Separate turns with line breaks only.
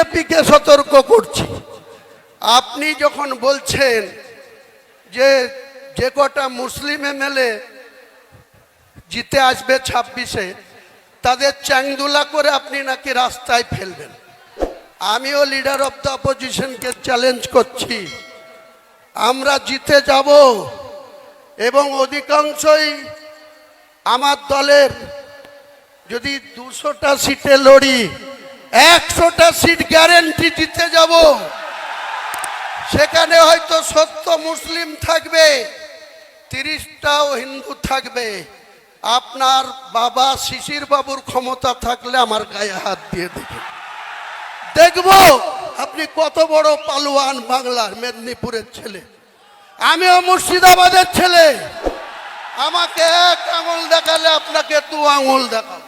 বিজেপিকে সতর্ক করছি, আপনি যখন বলছেন যে কটা মুসলিম এমএলএ জিতে আসবে 26-এ তাদের চ্যাংদুলা করে আপনি নাকি রাস্তায় ফেলবেন, আমিও লিডার অফ দ্য অপোজিশনকে চ্যালেঞ্জ করছি, আমরা জিতে যাব এবং অধিকাংশই আমার দলের যদি 200টা সিটে লড়ি 100টা সিট গ্যারেন্টি জিতে যাব। সেখানে হয়তো 70 মুসলিম থাকবে, 30টাও হিন্দু থাকবে। আপনার বাবা শিশির বাবুর ক্ষমতা থাকলে আমার গায়ে হাত দিয়ে দেখব আপনি কত বড় পালোয়ান। বাংলার মেদিনীপুরের ছেলে, আমিও মুর্শিদাবাদের ছেলে। আমাকে এক আঙুল দেখালে আপনাকে 2 আঙুল দেখাবো।